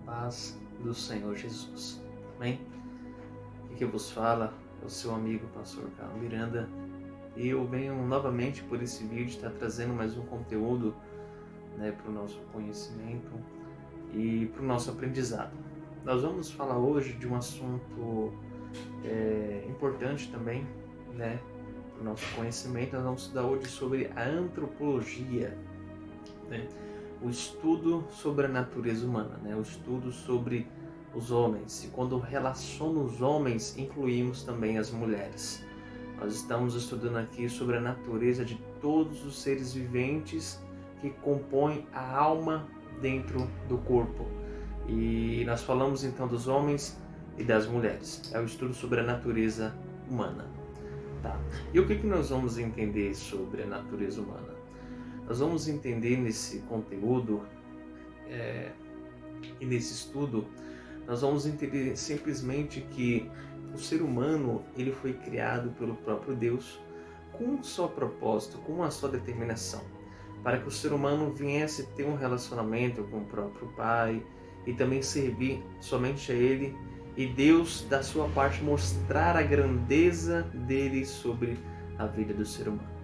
paz do Senhor Jesus. Amém? O que vos fala é o seu amigo, pastor Carlos Miranda. E eu venho novamente por esse vídeo estar trazendo mais um conteúdo, para o nosso conhecimento e para o nosso aprendizado. Nós vamos falar hoje de um assunto importante também, para o nosso conhecimento. Nós vamos estudar hoje sobre a antropologia, o estudo sobre a natureza humana, o estudo sobre os homens. E quando relaciono os homens, incluímos também as mulheres. Nós estamos estudando aqui sobre a natureza de todos os seres viventes que compõem a alma dentro do corpo. E nós falamos então dos homens e das mulheres. É o estudo sobre a natureza humana. Tá? E o que nós vamos entender sobre a natureza humana? Nós vamos entender nesse conteúdo e nesse estudo, nós vamos entender simplesmente que o ser humano ele foi criado pelo próprio Deus com um só propósito, com uma só determinação, para que o ser humano viesse ter um relacionamento com o próprio Pai e também servir somente a Ele, e Deus, da sua parte, mostrar a grandeza dele sobre a vida do ser humano.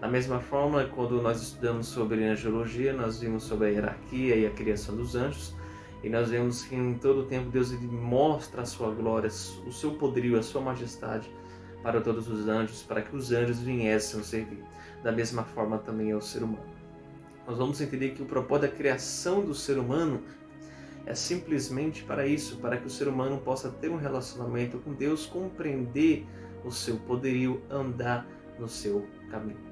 Da mesma forma, quando nós estudamos sobre angelologia, nós vimos sobre a hierarquia e a criação dos anjos, e nós vemos que em todo o tempo Deus ele mostra a sua glória, o seu poderio, a sua majestade para todos os anjos, para que os anjos viessem a servir. Da mesma forma também é o ser humano. Nós vamos entender que o propósito da criação do ser humano é simplesmente para isso, para que o ser humano possa ter um relacionamento com Deus, compreender o seu poderio, andar no seu caminho.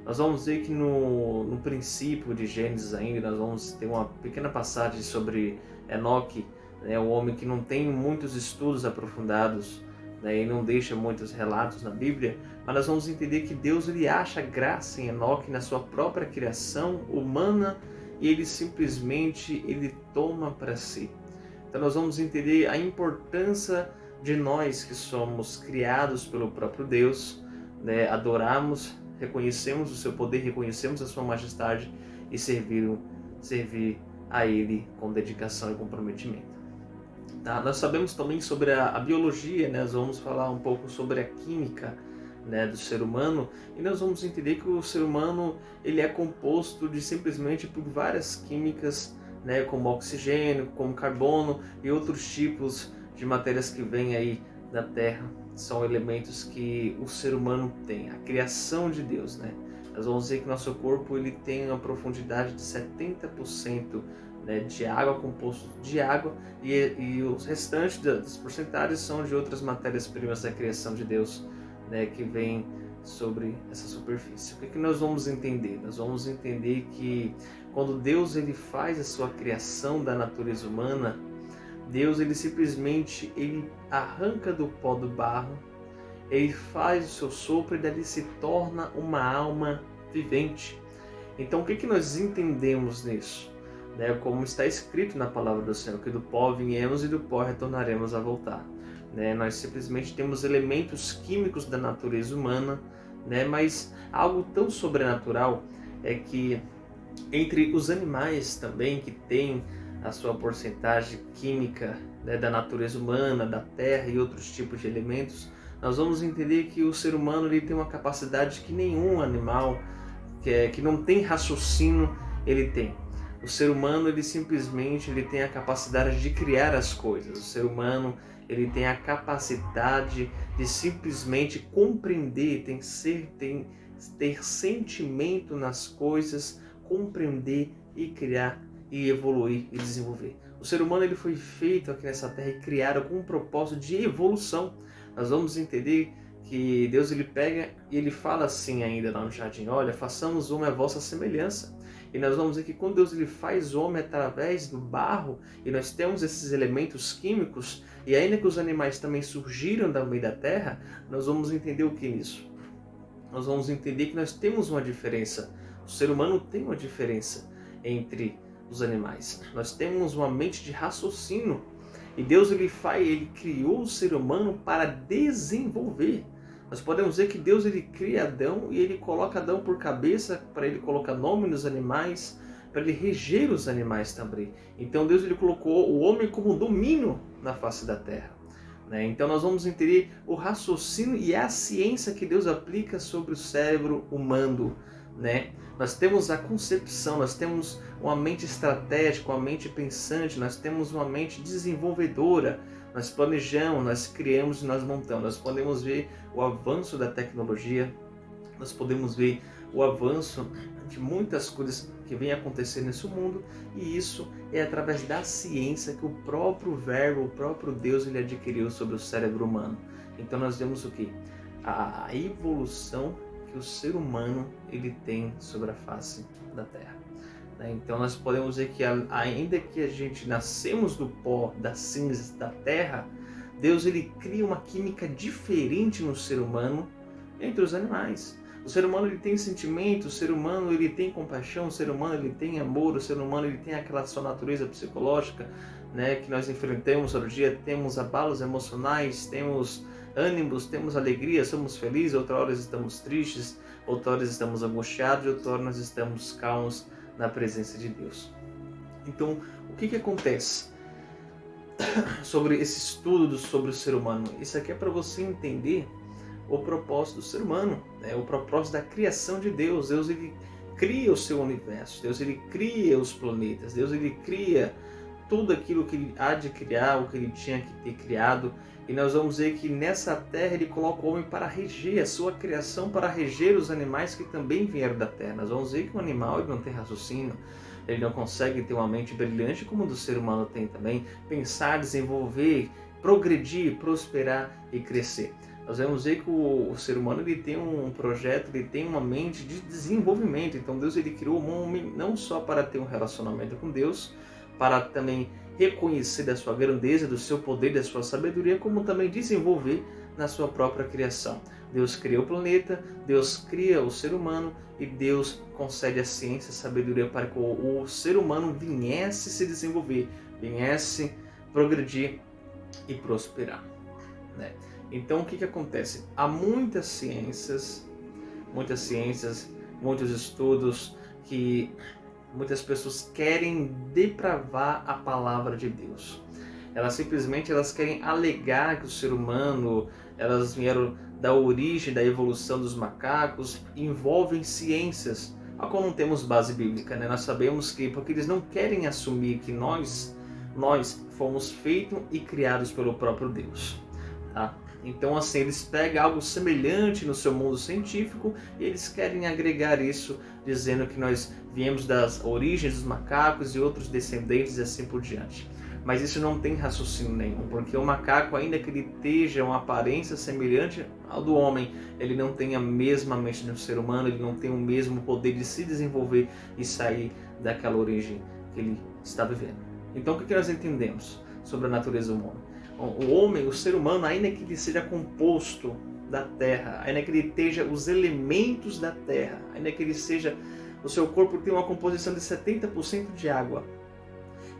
Nós vamos ver que no princípio de Gênesis ainda, nós vamos ter uma pequena passagem sobre Enoque, o homem que não tem muitos estudos aprofundados, e não deixa muitos relatos na Bíblia, mas nós vamos entender que Deus ele acha graça em Enoque, na sua própria criação humana, e ele simplesmente ele toma para si. Então nós vamos entender a importância de nós que somos criados pelo próprio Deus, adoramos, reconhecemos o seu poder, reconhecemos a sua majestade e servir a Ele com dedicação e comprometimento. Tá? Nós sabemos também sobre a biologia, nós vamos falar um pouco sobre a química do ser humano, e nós vamos entender que o ser humano ele é composto de simplesmente por várias químicas, como oxigênio, como carbono e outros tipos de matérias que vêm aí da Terra. São elementos que o ser humano tem, a criação de Deus, Nós vamos ver que nosso corpo ele tem uma profundidade de 70% de água, composto de água, e os restantes das porcentagens são de outras matérias-primas da criação de Deus, que vem sobre essa superfície. O que nós vamos entender? Nós vamos entender que quando Deus ele faz a sua criação da natureza humana, Deus ele simplesmente ele arranca do pó do barro, ele faz o seu sopro e dali se torna uma alma vivente. Então o que nós entendemos nisso? Como está escrito na palavra do Senhor, que do pó viemos e do pó retornaremos a voltar. Nós simplesmente temos elementos químicos da natureza humana, mas algo tão sobrenatural é que entre os animais também que têm a sua porcentagem química da natureza humana, da terra e outros tipos de elementos, nós vamos entender que o ser humano ele tem uma capacidade que nenhum animal que não tem raciocínio ele tem. O ser humano ele simplesmente ele tem a capacidade de criar as coisas. O ser humano ele tem a capacidade de simplesmente compreender, ter sentimento nas coisas, compreender e criar e evoluir e desenvolver. O ser humano ele foi feito aqui nessa terra e criado com um propósito de evolução. Nós vamos entender que Deus ele pega e ele fala assim ainda lá no jardim: olha, façamos homem à vossa semelhança. E nós vamos ver que quando Deus ele faz o homem através do barro, e nós temos esses elementos químicos, e ainda que os animais também surgiram da meio da terra, nós vamos entender o que nisso? Nós vamos entender que nós temos uma diferença. O ser humano tem uma diferença entre os animais. Nós temos uma mente de raciocínio, e Deus ele criou o ser humano para desenvolver. Nós podemos ver que Deus ele cria Adão e ele coloca Adão por cabeça para ele colocar nome nos animais, para ele reger os animais também. Então Deus ele colocou o homem como domínio na face da terra. Né? Então nós vamos entender o raciocínio e a ciência que Deus aplica sobre o cérebro humano. Né? Nós temos a concepção, nós temos uma mente estratégica, uma mente pensante, nós temos uma mente desenvolvedora, nós planejamos, nós criamos e nós montamos. Nós podemos ver o avanço da tecnologia, nós podemos ver o avanço de muitas coisas que vem acontecendo nesse mundo, e isso é através da ciência que o próprio Verbo, o próprio Deus, ele adquiriu sobre o cérebro humano. Então nós vemos o que? A evolução que o ser humano ele tem sobre a face da Terra. Então nós podemos ver que ainda que a gente nascemos do pó, das cinzas da Terra, Deus ele cria uma química diferente no ser humano entre os animais. O ser humano ele tem sentimentos, o ser humano ele tem compaixão, o ser humano ele tem amor, o ser humano ele tem aquela sua natureza psicológica, né, que nós enfrentamos todo dia. Temos abalos emocionais, temos ânimos, temos alegria, somos felizes, outra hora estamos tristes, outra hora estamos angustiados, outra hora nós estamos calmos na presença de Deus. Então, o que acontece sobre esse estudo sobre o ser humano? Isso aqui é para você entender o propósito do ser humano, né? O propósito da criação de Deus. Deus ele cria o seu universo, Deus ele cria os planetas, Deus ele cria tudo aquilo que ele há de criar, o que ele tinha que ter criado. E nós vamos ver que nessa terra ele coloca o homem para reger a sua criação, para reger os animais que também vieram da terra. Nós vamos ver que o animal ele não tem raciocínio, ele não consegue ter uma mente brilhante como o do ser humano tem também, pensar, desenvolver, progredir, prosperar e crescer. Nós vamos ver que o ser humano ele tem um projeto, ele tem uma mente de desenvolvimento. Então Deus ele criou o homem não só para ter um relacionamento com Deus, para também reconhecer da sua grandeza, do seu poder, da sua sabedoria, como também desenvolver na sua própria criação. Deus cria o planeta, Deus cria o ser humano e Deus concede a ciência e a sabedoria para que o ser humano viesse se desenvolver, viesse progredir e prosperar. Né? Então o que acontece? Há muitas ciências, muitos estudos que muitas pessoas querem depravar a palavra de Deus. Elas querem alegar que o ser humano, elas vieram da origem, da evolução dos macacos, envolvem ciências, a qual não temos base bíblica. Né? Nós sabemos que, porque eles não querem assumir que nós fomos feitos e criados pelo próprio Deus. Tá? Então, assim, eles pegam algo semelhante no seu mundo científico e eles querem agregar isso, dizendo que nós viemos das origens dos macacos e outros descendentes e assim por diante. Mas isso não tem raciocínio nenhum, porque o macaco, ainda que ele esteja uma aparência semelhante ao do homem, ele não tem a mesma mente do ser humano, ele não tem o mesmo poder de se desenvolver e sair daquela origem que ele está vivendo. Então, o que nós entendemos sobre a natureza humana? O homem, o ser humano, ainda que ele seja composto da terra, ainda que ele tenha os elementos da terra, ainda que ele seja, o seu corpo tem uma composição de 70% de água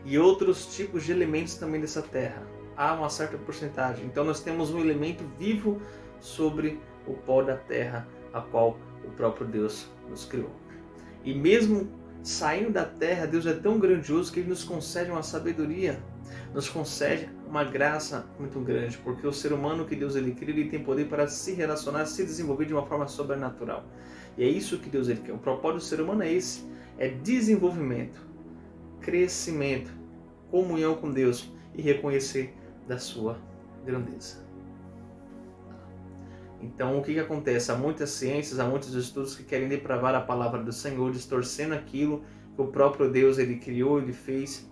e outros tipos de elementos também dessa terra, há uma certa porcentagem. Então nós temos um elemento vivo sobre o pó da terra, a qual o próprio Deus nos criou. E mesmo saindo da terra, Deus é tão grandioso que Ele nos concede uma sabedoria, nos concede uma graça muito grande, porque o ser humano que Deus ele cria, ele tem poder para se relacionar, se desenvolver de uma forma sobrenatural. E é isso que Deus ele quer. O propósito do ser humano é esse, é desenvolvimento, crescimento, comunhão com Deus e reconhecer da sua grandeza. Então, o que acontece? Há muitas ciências, há muitos estudos que querem depravar a palavra do Senhor, distorcendo aquilo que o próprio Deus ele criou, ele fez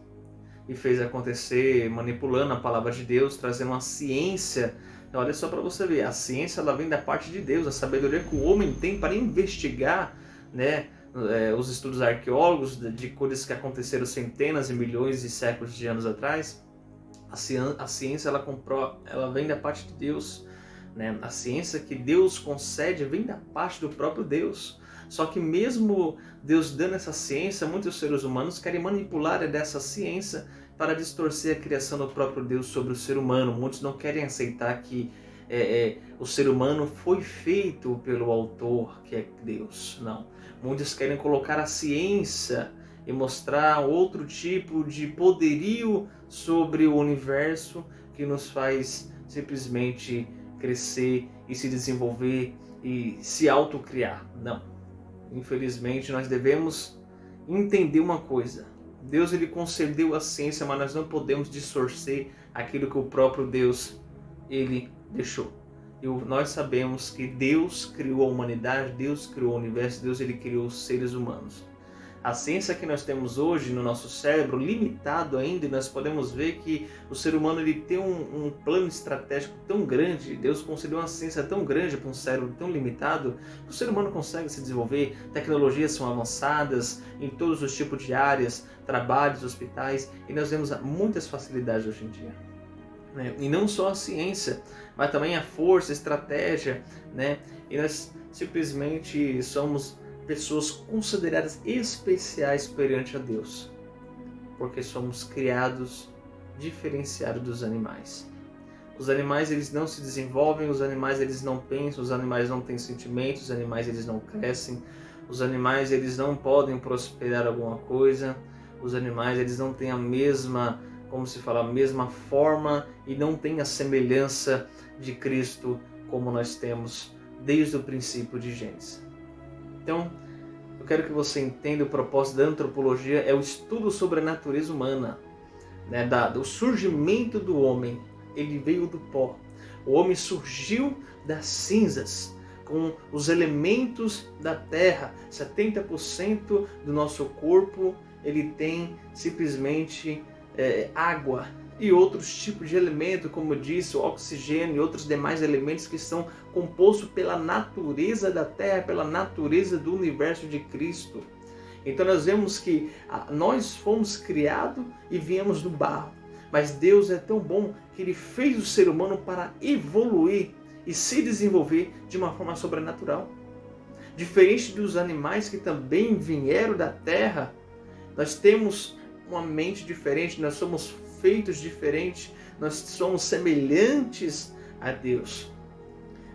e fez acontecer, manipulando a palavra de Deus, trazendo uma ciência. Então, olha só para você ver, a ciência ela vem da parte de Deus, a sabedoria que o homem tem para investigar, né, os estudos arqueólogos de coisas que aconteceram centenas e milhões de séculos de anos atrás. A ciência ela vem da parte de Deus. Né? A ciência que Deus concede vem da parte do próprio Deus. Só que mesmo Deus dando essa ciência, muitos seres humanos querem manipular dessa ciência para distorcer a criação do próprio Deus sobre o ser humano. Muitos não querem aceitar que o ser humano foi feito pelo autor, que é Deus. Não. Muitos querem colocar a ciência e mostrar outro tipo de poderio sobre o universo que nos faz simplesmente crescer e se desenvolver e se autocriar. Não. Infelizmente, nós devemos entender uma coisa. Deus ele concedeu a ciência, mas nós não podemos distorcer aquilo que o próprio Deus ele deixou. E nós sabemos que Deus criou a humanidade, Deus criou o universo, Deus ele criou os seres humanos. A ciência que nós temos hoje no nosso cérebro, limitado ainda, e nós podemos ver que o ser humano ele tem um plano estratégico tão grande, Deus concedeu uma ciência tão grande para um cérebro tão limitado, que o ser humano consegue se desenvolver, tecnologias são avançadas em todos os tipos de áreas, trabalhos, hospitais, e nós vemos muitas facilidades hoje em dia. E não só a ciência, mas também a força, a estratégia, né? E nós simplesmente somos pessoas consideradas especiais perante a Deus, porque somos criados diferenciados dos animais. Os animais eles não se desenvolvem, os animais eles não pensam, os animais não têm sentimentos, os animais eles não crescem, os animais eles não podem prosperar alguma coisa, os animais eles não têm a mesma, como se fala, a mesma forma e não têm a semelhança de Cristo como nós temos desde o princípio de Gênesis. Então, eu quero que você entenda o propósito da antropologia é o estudo sobre a natureza humana, né, do surgimento do homem. Ele veio do pó. O homem surgiu das cinzas, com os elementos da terra. 70% do nosso corpo ele tem simplesmente água e outros tipos de elementos, como eu disse, o oxigênio e outros demais elementos que são compostos pela natureza da Terra, pela natureza do universo de Cristo. Então nós vemos que nós fomos criados e viemos do barro, mas Deus é tão bom que Ele fez o ser humano para evoluir e se desenvolver de uma forma sobrenatural. Diferente dos animais que também vieram da Terra, nós temos uma mente diferente, nós somos feitos diferentes, nós somos semelhantes a Deus.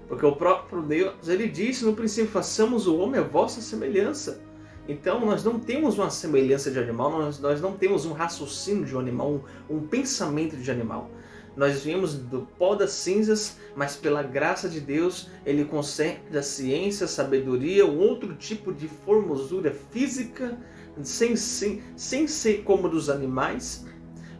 Porque o próprio Deus, ele disse no princípio, façamos o homem à vossa semelhança. Então nós não temos uma semelhança de animal, nós não temos um raciocínio de um animal, um pensamento de animal. Nós viemos do pó das cinzas, mas pela graça de Deus, Ele concede a ciência, a sabedoria, um outro tipo de formosura física, sem ser como dos animais,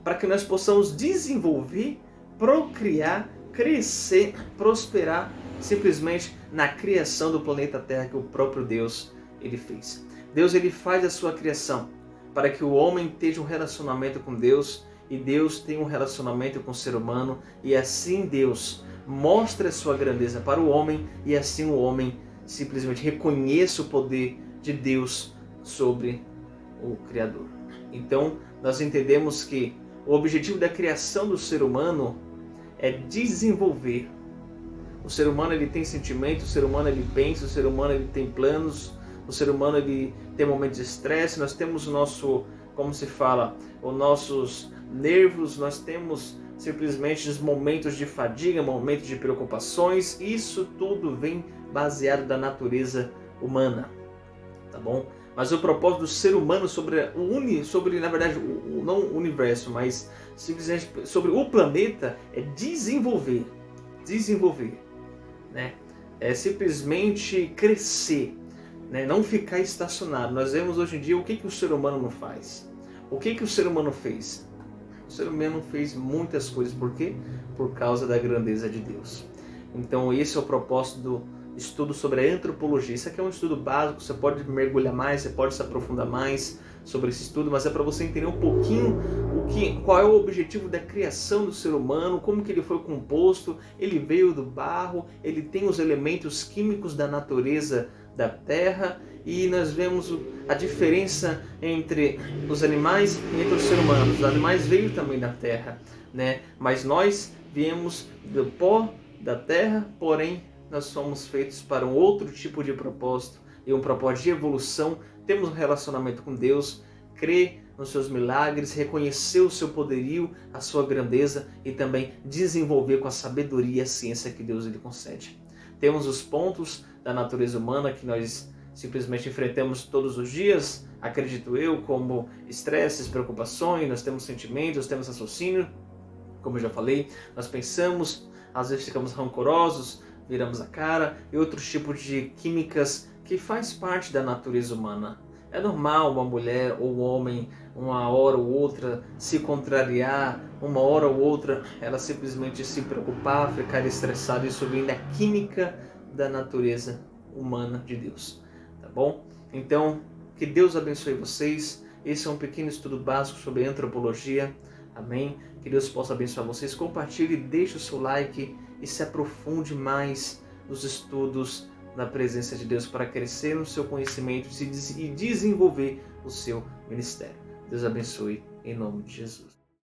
para que nós possamos desenvolver, procriar, crescer, prosperar, simplesmente na criação do planeta Terra que o próprio Deus ele fez. Deus ele faz a sua criação para que o homem tenha um relacionamento com Deus e Deus tenha um relacionamento com o ser humano, e assim Deus mostra a sua grandeza para o homem e assim o homem simplesmente reconheça o poder de Deus sobre o Criador. Então nós entendemos que o objetivo da criação do ser humano é desenvolver. O ser humano ele tem sentimentos, o ser humano ele pensa, o ser humano ele tem planos, o ser humano ele tem momentos de estresse, nós temos o nosso, como se fala, os nossos nervos, nós temos simplesmente os momentos de fadiga, momentos de preocupações, isso tudo vem baseado da natureza humana, tá bom? Mas o propósito do ser humano sobre na verdade, não o universo, mas simplesmente sobre o planeta é desenvolver, né? É simplesmente crescer, né? Não ficar estacionado. Nós vemos hoje em dia o que o ser humano não faz. O que o ser humano fez? O ser humano fez muitas coisas. Por quê? Por causa da grandeza de Deus. Então esse é o propósito do estudo sobre a antropologia. Isso aqui é um estudo básico, você pode mergulhar mais, você pode se aprofundar mais sobre esse estudo, mas é para você entender um pouquinho qual é o objetivo da criação do ser humano, como que ele foi composto, ele veio do barro, ele tem os elementos químicos da natureza da terra, e nós vemos a diferença entre os animais e entre os seres humanos. Os animais veio também da terra, né? Mas nós viemos do pó da terra, porém nós somos feitos para um outro tipo de propósito, e um propósito de evolução. Temos um relacionamento com Deus, crer nos seus milagres, reconhecer o seu poderio, a sua grandeza, e também desenvolver com a sabedoria e a ciência que Deus lhe concede. Temos os pontos da natureza humana que nós simplesmente enfrentamos todos os dias, acredito eu, como estresses, preocupações, nós temos sentimentos, nós temos raciocínio, como eu já falei, nós pensamos, às vezes ficamos rancorosos, viramos a cara, e outros tipos de químicas que faz parte da natureza humana. É normal uma mulher ou um homem, uma hora ou outra, se contrariar, uma hora ou outra, ela simplesmente se preocupar, ficar estressada. Isso vem da química da natureza humana de Deus, tá bom? Então, que Deus abençoe vocês. Esse é um pequeno estudo básico sobre antropologia. Amém? Que Deus possa abençoar vocês. Compartilhe, deixe o seu like e se aprofunde mais nos estudos na presença de Deus para crescer no seu conhecimento e desenvolver o seu ministério. Deus abençoe em nome de Jesus.